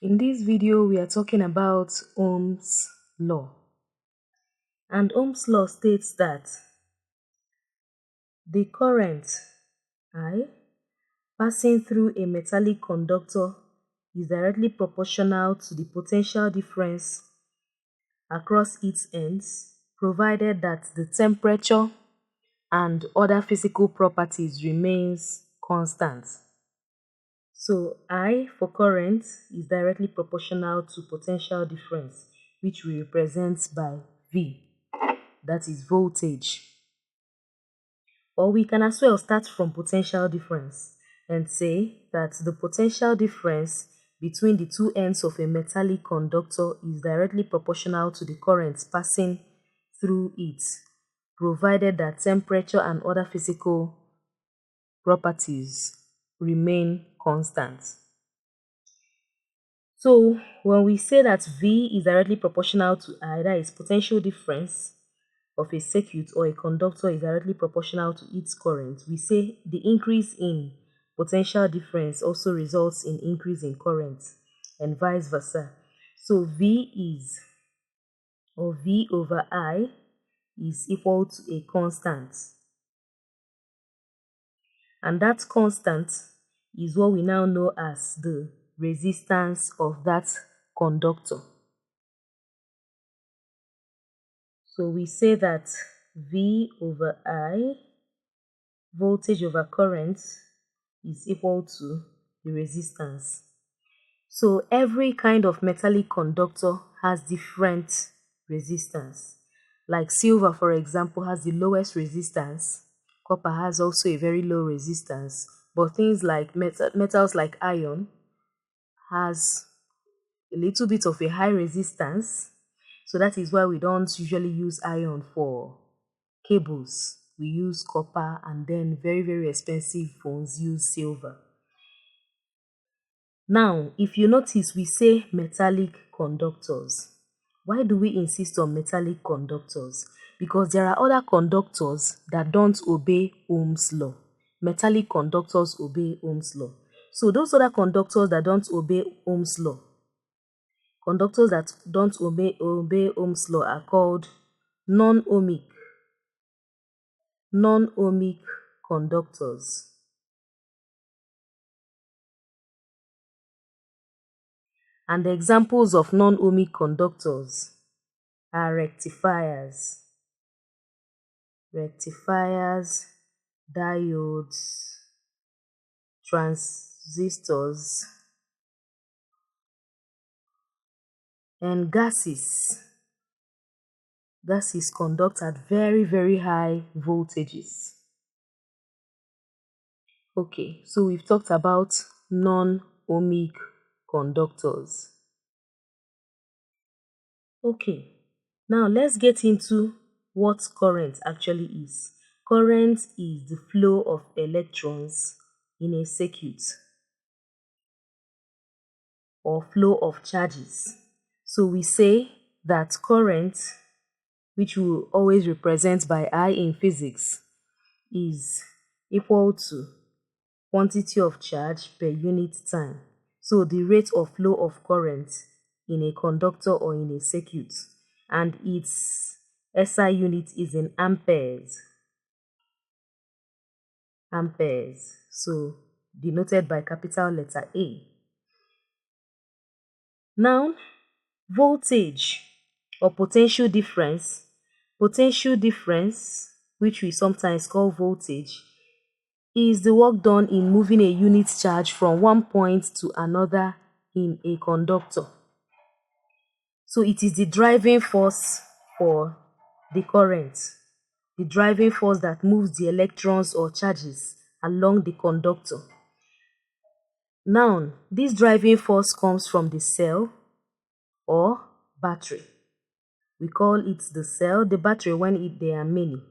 In this video, we are talking about Ohm's law. And Ohm's law states that the current I passing through a metallic conductor is directly proportional to the potential difference across its ends, provided that the temperature and other physical properties remains constant. So I for current is directly proportional to potential difference, which we represent by V, that is voltage. Or we can as well start from potential difference and say that the potential difference between the two ends of a metallic conductor is directly proportional to the current passing through it, provided that temperature and other physical properties remain constant. So when we say that V is directly proportional to I, that is potential difference of a circuit or a conductor is directly proportional to its current, we say the increase in potential difference also results in increase in current and vice versa. So V over I is equal to a constant. And that constant is what we now know as the resistance of that conductor. So we say that V over I, voltage over current, is equal to the resistance. So every kind of metallic conductor has different resistance. Like silver, for example, has the lowest resistance. Copper has also a very low resistance. But things like metals like iron has a little bit of a high resistance. So that is why we don't usually use iron for cables. We use copper, and then very, very expensive phones use silver. Now, if you notice, we say metallic conductors. Why do we insist on metallic conductors? Because there are other conductors that don't obey Ohm's law. Metallic conductors obey Ohm's law. So those other conductors that don't obey Ohm's law, conductors that don't obey Ohm's law are called non-ohmic conductors. And the examples of non-ohmic conductors are rectifiers, diodes, transistors, and gases. Gases conduct at very, very high voltages. Okay, so we've talked about non-ohmic conductors. Okay, now let's get into what current actually is. Current is the flow of electrons in a circuit or flow of charges. So we say that current, which we will always represent by I in physics, is equal to quantity of charge per unit time. So the rate of flow of current in a conductor or in a circuit, and its SI unit is in amperes. So denoted by capital letter A. Now, voltage or potential difference, which we sometimes call voltage, is the work done in moving a unit charge from one point to another in a conductor. So it is the driving force for the current, the driving force that moves the electrons or charges along the conductor. Now, this driving force comes from the cell or battery. We call it the cell, the battery when there are many.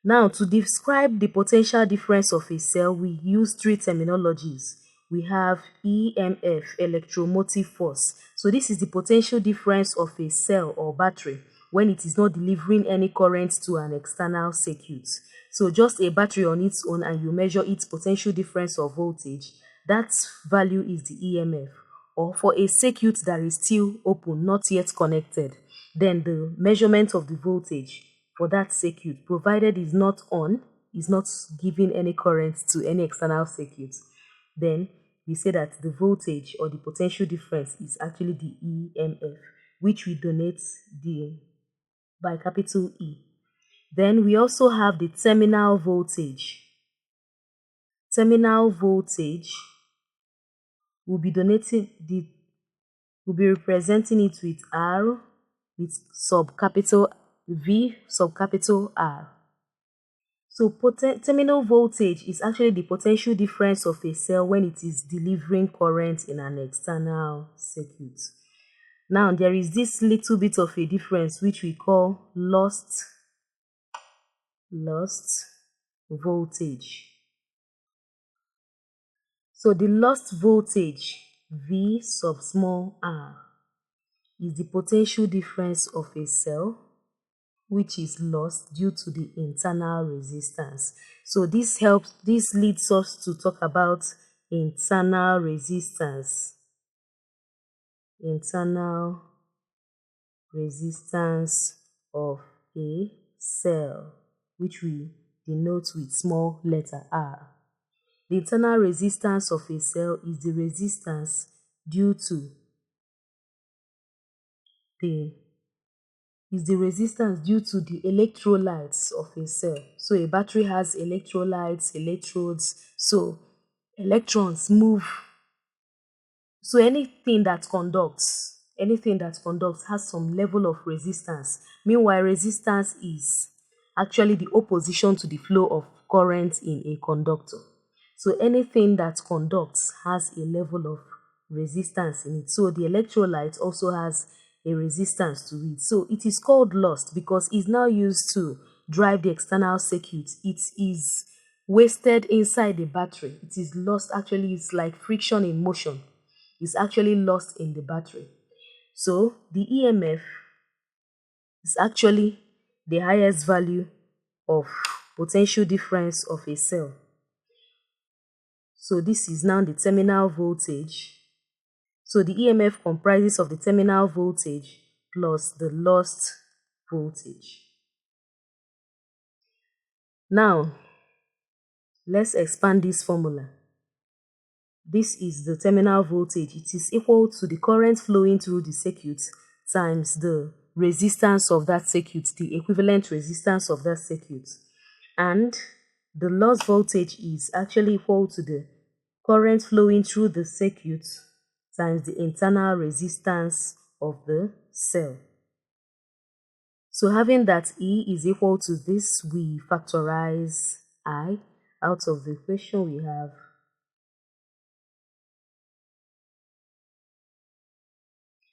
Now, to describe the potential difference of a cell, we use three terminologies. We have EMF, electromotive force. So this is the potential difference of a cell or battery when it is not delivering any current to an external circuit. So just a battery on its own, and you measure its potential difference of voltage, that value is the EMF. or for a circuit that is still open, not yet connected, then the measurement of the voltage for that circuit, provided is not on, is not giving any current to any external circuit, then we say that the voltage or the potential difference is actually the EMF, which we denote by capital E. Then we also have the terminal voltage. Terminal voltage will be representing it with R with subcapital V subcapital R. So terminal voltage is actually the potential difference of a cell when it is delivering current in an external circuit. Now there is this little bit of a difference which we call lost voltage. So the lost voltage V sub small r is the potential difference of a cell which is lost due to the internal resistance. So this leads us to talk about internal resistance. Internal resistance of a cell, which we denote with small letter r. The internal resistance of a cell is the resistance due to the electrolytes of a cell. So a battery has electrolytes, electrodes, so electrons move. So anything that conducts has some level of resistance. Meanwhile, resistance is actually the opposition to the flow of current in a conductor. So anything that conducts has a level of resistance in it. So the electrolyte also has a resistance to it. So it is called lost because it's now used to drive the external circuit. It is wasted inside the battery. It is lost. Actually, it's like friction in motion. It's actually lost in the battery. So the EMF is actually the highest value of potential difference of a cell. So this is now the terminal voltage. So the EMF comprises of the terminal voltage plus the lost voltage. Now, let's expand this formula. This is the terminal voltage. It is equal to the current flowing through the circuit times the resistance of that circuit, the equivalent resistance of that circuit. And the lost voltage is actually equal to the current flowing through the circuit times the internal resistance of the cell. So having that E is equal to this, we factorize I. Out of the equation we have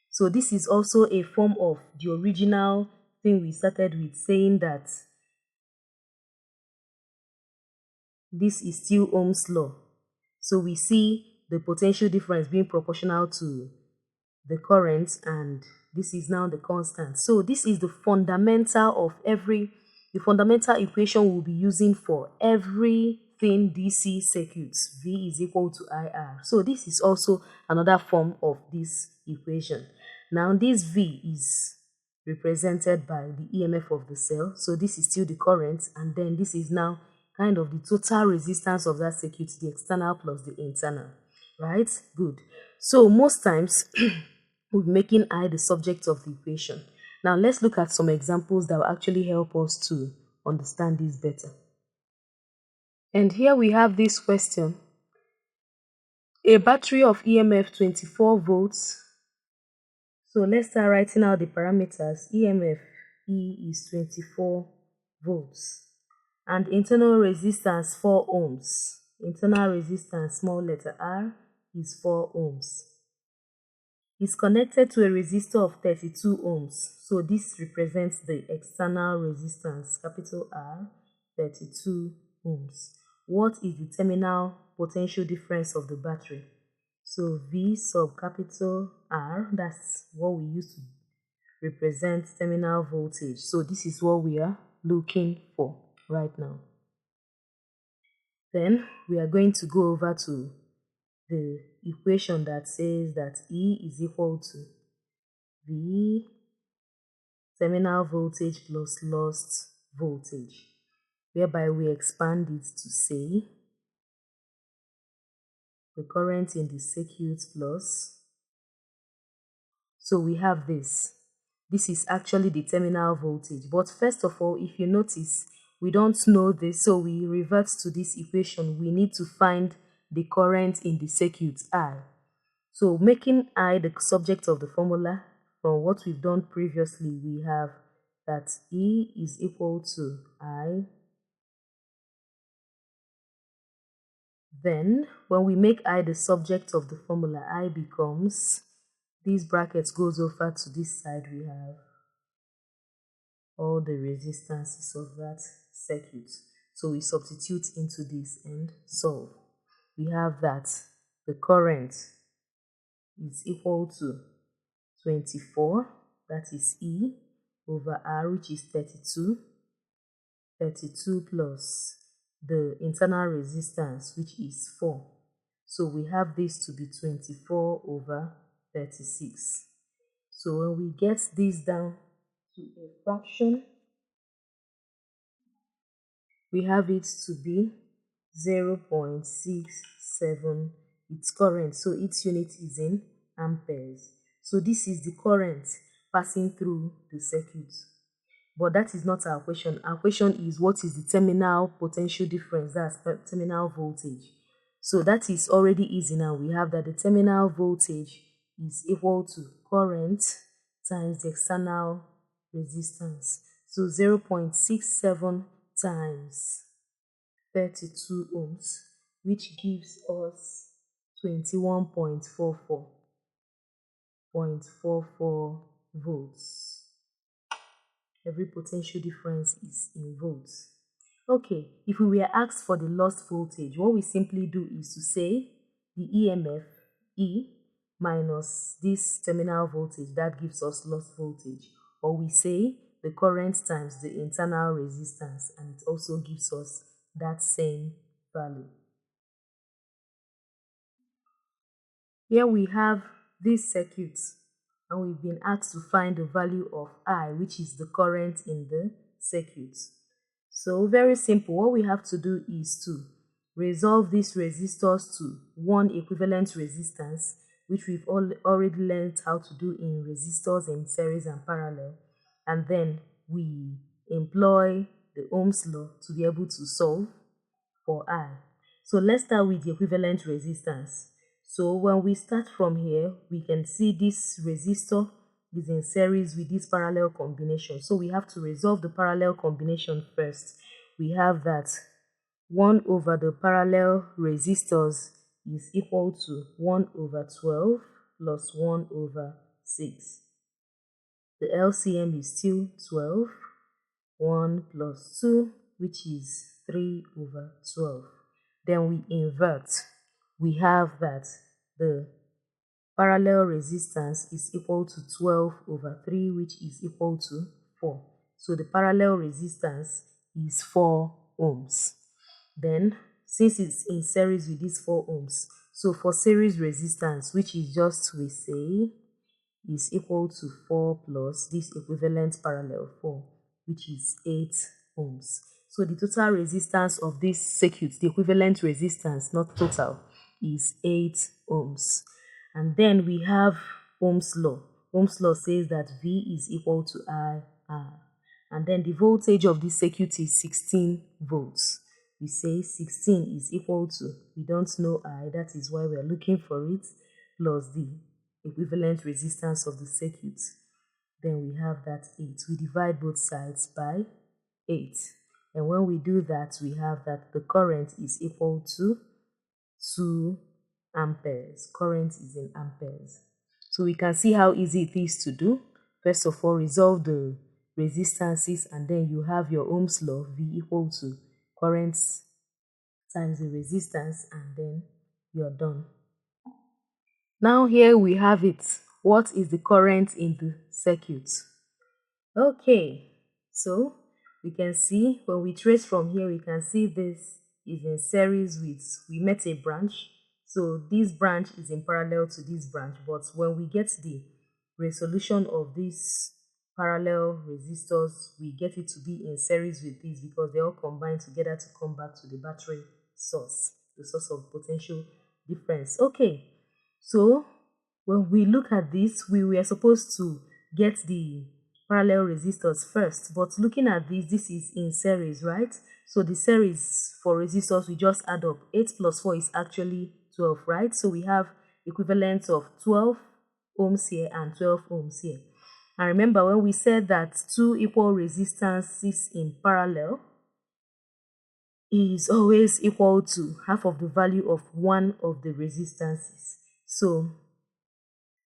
so this is also a form of the original thing we started with, saying that this is still Ohm's law. So we see the potential difference being proportional to the current, and this is now the constant. So this is the fundamental equation we'll be using for everything DC circuits. V is equal to IR. So this is also another form of this equation. Now this V is represented by the EMF of the cell. So this is still the current, and then this is now kind of the total resistance of that circuit, the external plus the internal. Right? Good. So most times we'll be making I the subject of the equation. Now let's look at some examples that will actually help us to understand this better. And here we have this question. A battery of EMF 24 volts. So let's start writing out the parameters. EMF E is 24 volts. And internal resistance 4 ohms. Internal resistance, small letter R, is 4 ohms. It's connected to a resistor of 32 ohms. So this represents the external resistance, capital R, 32 ohms. What is the terminal potential difference of the battery? So V sub capital R, that's what we use to represent terminal voltage. So this is what we are looking for right now. Then we are going to go over to the equation that says that E is equal to V terminal voltage plus lost voltage, whereby we expand it to say the current in the circuit plus. So we have this. This is actually the terminal voltage. But first of all, if you notice, we don't know this, so we revert to this equation. We need to find the current in the circuit I. So making I the subject of the formula, from what we've done previously, we have that E is equal to I. Then, when we make I the subject of the formula, I becomes, these brackets goes over to this side, we have all the resistances of that circuit. So we substitute into this and solve. We have that the current is equal to 24, that is E, over R, which is 32. 32 plus the internal resistance, which is 4. So we have this to be 24 over 36. So when we get this down to a fraction, we have it to be 0.67, its current. So its unit is in amperes. So this is the current passing through the circuit. But that is not our question. Our question is, what is the terminal potential difference? That's terminal voltage. So that is already easy now. We have that the terminal voltage is equal to current times the external resistance. So 0.67 times 32 ohms, which gives us 21.44 volts. Every potential difference is in volts. Okay, if we were asked for the lost voltage, what we simply do is to say the EMF, E, minus this terminal voltage, that gives us lost voltage. Or we say the current times the internal resistance, and it also gives us that same value. Here we have this circuit, and we've been asked to find the value of I, which is the current in the circuit. So very simple. What we have to do is to resolve these resistors to one equivalent resistance, which we've already learned how to do in resistors in series and parallel. And then we employ the Ohm's law to be able to solve for I. So let's start with the equivalent resistance. So when we start from here, we can see this resistor is in series with this parallel combination. So we have to resolve the parallel combination first. We have that 1 over the parallel resistors is equal to 1 over 12 plus 1 over 6. The LCM is still 12. 1 plus 2, which is 3 over 12. Then we invert. We have that the parallel resistance is equal to 12 over 3, which is equal to 4. So the parallel resistance is 4 ohms. Then, since it's in series with these 4 ohms, so for series resistance, which is just, we say, is equal to 4 plus this equivalent parallel 4, which is 8 ohms. So the total resistance of this circuit, the equivalent resistance, not total, is 8 ohms. And then we have Ohm's law. Ohm's law says that V is equal to I R. And then the voltage of this circuit is 16 volts. We say 16 is equal to, we don't know I, that is why we are looking for it, plus the equivalent resistance of the circuit. Then we have that 8. We divide both sides by 8. And when we do that, we have that the current is equal to 2 amperes. Current is in amperes. So we can see how easy it is to do. First of all, resolve the resistances, and then you have your Ohm's law, V equal to current times the resistance, and then you're done. Now here we have it. What is the current in the circuit? Okay, so we can see when we trace from here, we can see this is in series with, we met a branch. So this branch is in parallel to this branch, but when we get the resolution of these parallel resistors, we get it to be in series with this because they all combine together to come back to the battery source, the source of potential difference. Okay, so when we look at this, we were supposed to get the parallel resistors first, but looking at this is in series, right? So the series for resistors, we just add up. 8 plus 4 is actually 12, right? So we have equivalent of 12 ohms here and 12 ohms here. And remember when we said that two equal resistances in parallel is always equal to half of the value of one of the resistances. So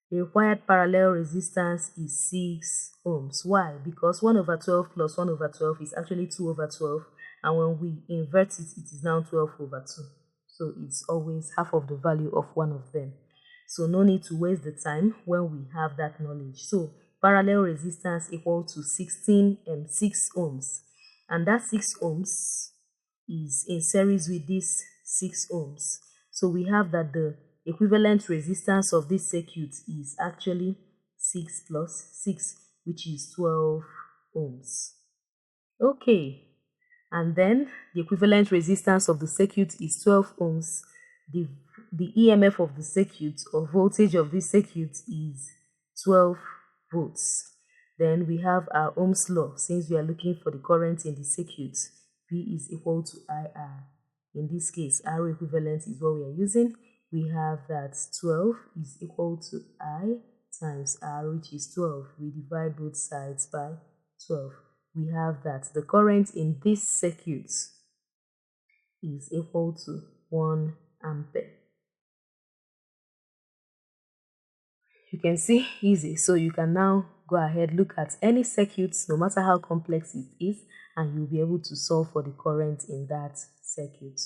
the required parallel resistance is 6 ohms. Why? Because 1 over 12 plus 1 over 12 is actually 2 over 12. And when we invert it, it is now 12 over 2. So it's always half of the value of one of them. So no need to waste the time when we have that knowledge. So parallel resistance equal to 6 ohms. And that 6 ohms is in series with this 6 ohms. So we have that the equivalent resistance of this circuit is actually 6 plus 6, which is 12 ohms. Okay, and then the equivalent resistance of the circuit is 12 ohms. The EMF of the circuit or voltage of this circuit is 12 volts. Then we have our Ohm's law. Since we are looking for the current in the circuit, V is equal to IR. In this case, R equivalent is what we are using. We have that 12 is equal to I times R, which is 12. We divide both sides by 12. We have that the current in this circuit is equal to 1 ampere. You can see easy. So you can now go ahead, look at any circuits, no matter how complex it is, and you'll be able to solve for the current in that circuit.